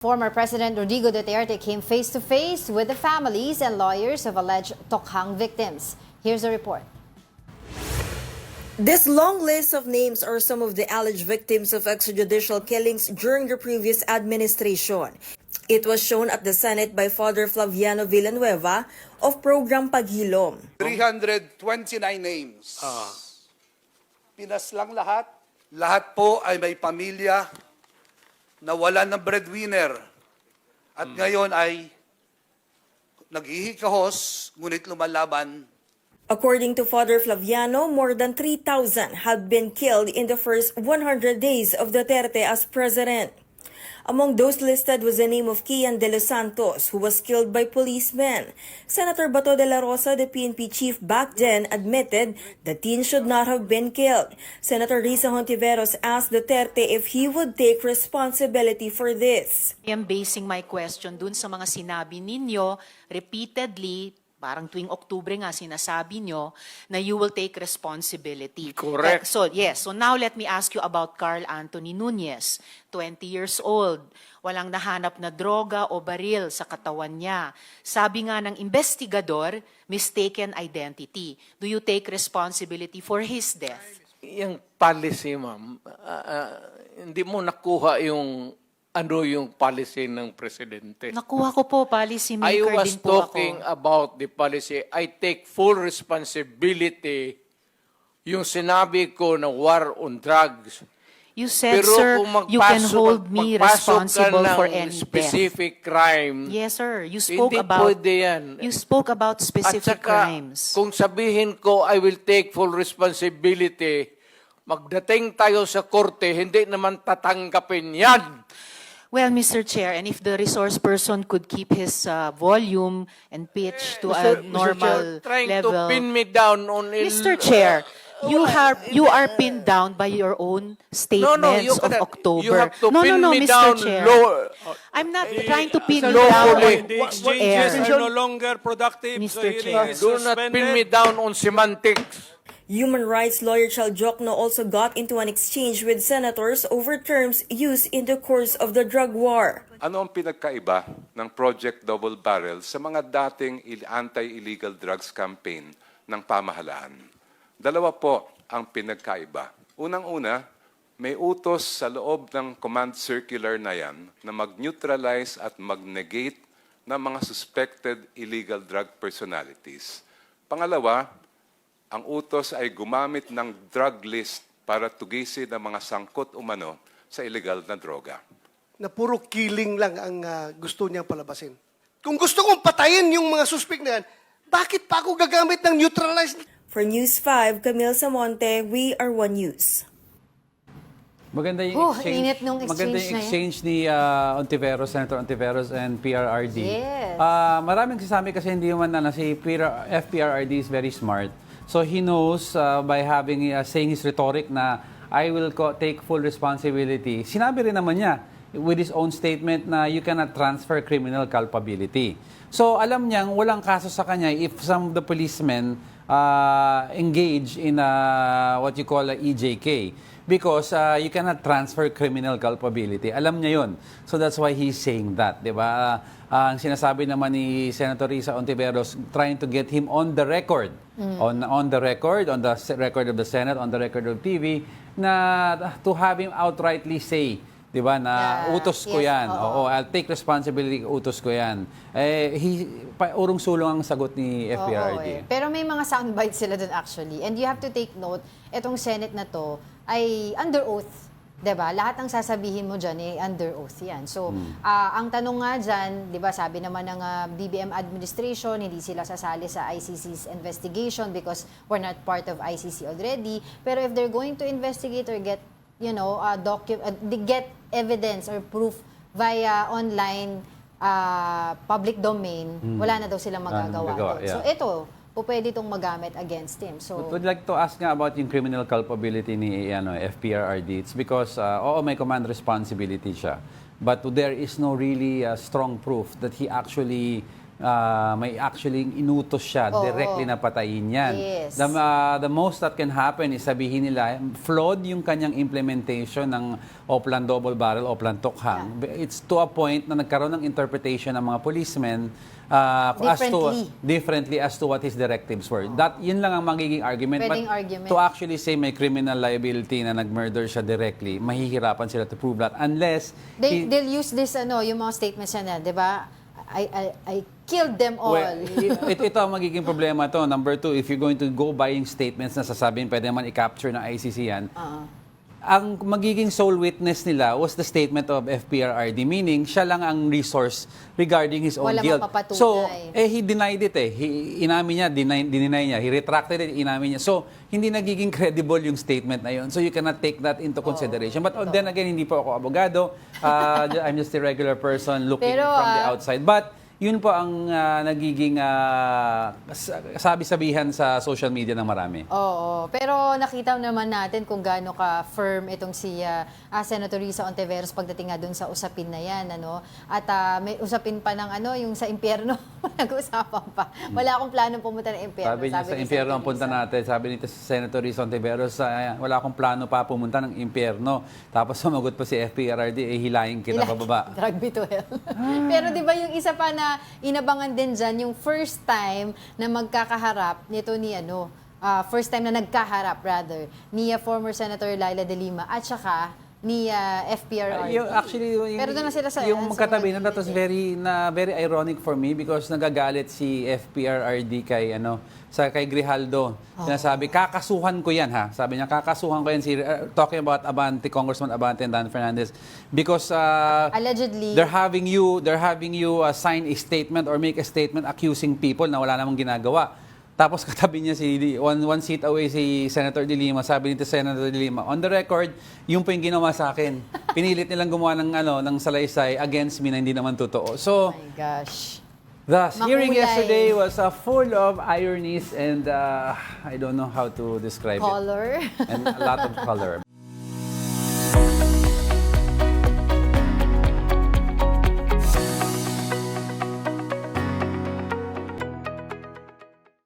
Former President Rodrigo Duterte came face-to-face with the families and lawyers of alleged Tokhang victims. Here's a report. This long list of names are some of the alleged victims of extrajudicial killings during the previous administration. It was shown at the Senate by Father Flaviano Villanueva of Program Paghilom. 329 names. Pinaslang lahat. Lahat po ay may pamilya na wala ng breadwinner. At ngayon ay naghihikahos, ngunit lumalaban. According to Father Flaviano, more than 3,000 had been killed in the first 100 days of Duterte as president. Among those listed was the name of Kian de los Santos, who was killed by policemen. Senator Bato de la Rosa, the PNP chief back then, admitted the teen should not have been killed. Senator Risa Hontiveros asked Duterte if he would take responsibility for this. I am basing my question dun sa mga sinabi ninyo repeatedly, parang tuwing Oktubre nga sinasabi nyo na you will take responsibility. Correct. So now let me ask you about Carl Anthony Nunez, 20 years old. Walang nahanap na droga o baril sa katawan niya. Sabi nga ng investigador, mistaken identity. Do you take responsibility for his death? Yung policy, ma'am, hindi mo nakuha yung yung policy ng presidente. Nakuha ko po, policy I maker was din po talking ako. about the policy. I take full responsibility yung sinabi ko na war on drugs. You said, Pero sir, kung you can hold me responsible for any specific crime, death. Yes, sir. You spoke hindi about pwede yan. You spoke about At specific saka, crimes. kung sabihin ko, I will take full responsibility, magdating tayo sa korte, hindi naman tatanggapin yan. Well, Mr. Chair, and if the resource person could keep his volume and pitch to a normal trying level. to pin me down on Mr. Chair, you are pinned down by your own statements you of cannot. October. You have to no, pin no, me Mr. down Chair. lower. I'm not trying to pin you lawfully. down The on exchanges air. are no longer productive. Mr. The hearing Chair. is Do not pin me suspended. down on semantics. Human rights lawyer Chal Jokno also got into an exchange with senators over terms used in the course of the drug war. Ano ang pinagkaiba ng Project Double Barrel sa mga dating anti-illegal drugs campaign ng pamahalaan? Dalawa po ang pinagkaiba. Unang-una, may utos sa loob ng command circular na yan na mag-neutralize at mag-negate ng mga suspected illegal drug personalities. Pangalawa, ang utos ay gumamit ng drug list para tugisin ang mga sangkot umano sa illegal na droga. Na puro killing lang ang gusto niyang palabasin. Kung gusto kong patayin yung mga suspect na yan, bakit pa ako gagamit ng neutralized? For News 5, Camille Samonte, We Are One News. Oh, Maganda yung init nung maganda exchange yung na yan. exchange ni Ontiveros, Senator Ontiveros and PRRD. Yes. Maraming sasabi kasi hindi naman na si FPRRD is very smart. So he knows by having saying his rhetoric na I will take full responsibility. Sinabi rin naman niya with his own statement na you cannot transfer criminal culpability. So alam niyang walang kaso sa kanya if some of the policemen engage in what you call a EJK because you cannot transfer criminal culpability. Alam niya yon. So that's why he's saying that, 'di ba? Ang sinasabi naman ni Senator Risa Hontiveros trying to get him on the record, on the record of the Senate, on the record of TV na to have him outrightly say, 'di ba, na utos ko yes, 'yan. oo. I'll take responsibility, utos ko 'yan. Urong-sulong ang sagot ni FPRRD. Pero may mga soundbites sila dun actually. And you have to take note, etong Senate na to ay under oath. 'Di ba? Lahat ng sasabihin mo diyan ay under oath 'yan. So, ang tanong nga diyan, 'di ba, sabi naman ng BBM administration, hindi sila sasali sa ICC's investigation because we're not part of ICC already. Pero if they're going to investigate or get, get evidence or proof via online public domain, wala na daw silang magagawa. magagawa, So, yeah. ito, pwede itong magamit against him. So, Would like to ask nga about yung criminal culpability ni FPRRD. It's because, may command responsibility siya. But there is no really strong proof that he actually may actually inutos siya Oo. directly na patayin yan. Yes. The most that can happen is sabihin nila, flawed yung kanyang implementation ng Oplan Double Barrel, Oplan Tokhang. It's to a point na nagkaroon ng interpretation ng mga policemen differently as to what his directives were. Yun lang ang magiging argument. Pwedeng But argument. to actually say may criminal liability na nag-murder siya directly, mahihirapan sila to prove that unless They'll use this, yung mga statements niya na, di ba? I killed them all. Well, ito ang magiging problema to. Number two, if you're going to go buying statements na sasabihin, pwede naman i-capture ng ICC yan. Ang magiging sole witness nila was the statement of FPRRD, meaning siya lang ang resource regarding his own Walang guilt. mapapatunay. So, he denied it eh. Inamin niya, dininay niya. He retracted it, inamin niya. So, hindi nagiging credible yung statement na yun. So, you cannot take that into consideration. But then again, hindi po ako abogado. I'm just a regular person looking Pero, from the outside. But, yun po ang nagiging sabi-sabihan sa social media ng marami. Oo, pero nakita naman natin kung gaano ka firm itong si Senator Risa Ontiveros pagdating nga dun sa usapin na yan, ano? At may usapin pa ng yung sa impyerno, nag-uusapan pa. Wala akong plano pumunta ng impyerno. Sabi niya sa ni impyerno ang Senator punta Risa. natin. Sabi nito si Senator Risa Ontiveros, wala akong plano pa pumunta ng impyerno. Tapos sumagot pa si FPRRD, hilahin kita pababa. Drag me to hell. Pero di ba yung isa pa na inabangan din dyan, yung first time na magkakaharap nito ni first time na nagkaharap rather, ni former Senator Laila de Lima at saka ni FPRRD. Pero doon na sila sa yung magkatabi na that was committee. very ironic for me because nagagalit si FPRRD kay Grijaldo. Sinasabi, kakasuhan ko yan ha. Sabi niya, kakasuhan ko yan talking about Abante, Congressman Abante and Dan Fernandez because Allegedly, they're having you sign a statement or make a statement accusing people na wala namang ginagawa. Tapos katabi niya one seat away si Senator De Lima. Sabi nito Senator De Lima, on the record, yung po yung ginawa sa akin. Pinilit nilang gumawa ng salaysay against me na hindi naman totoo. So, oh my gosh. the hearing Makulay. yesterday was full of ironies and I don't know how to describe it. Color. And a lot of color.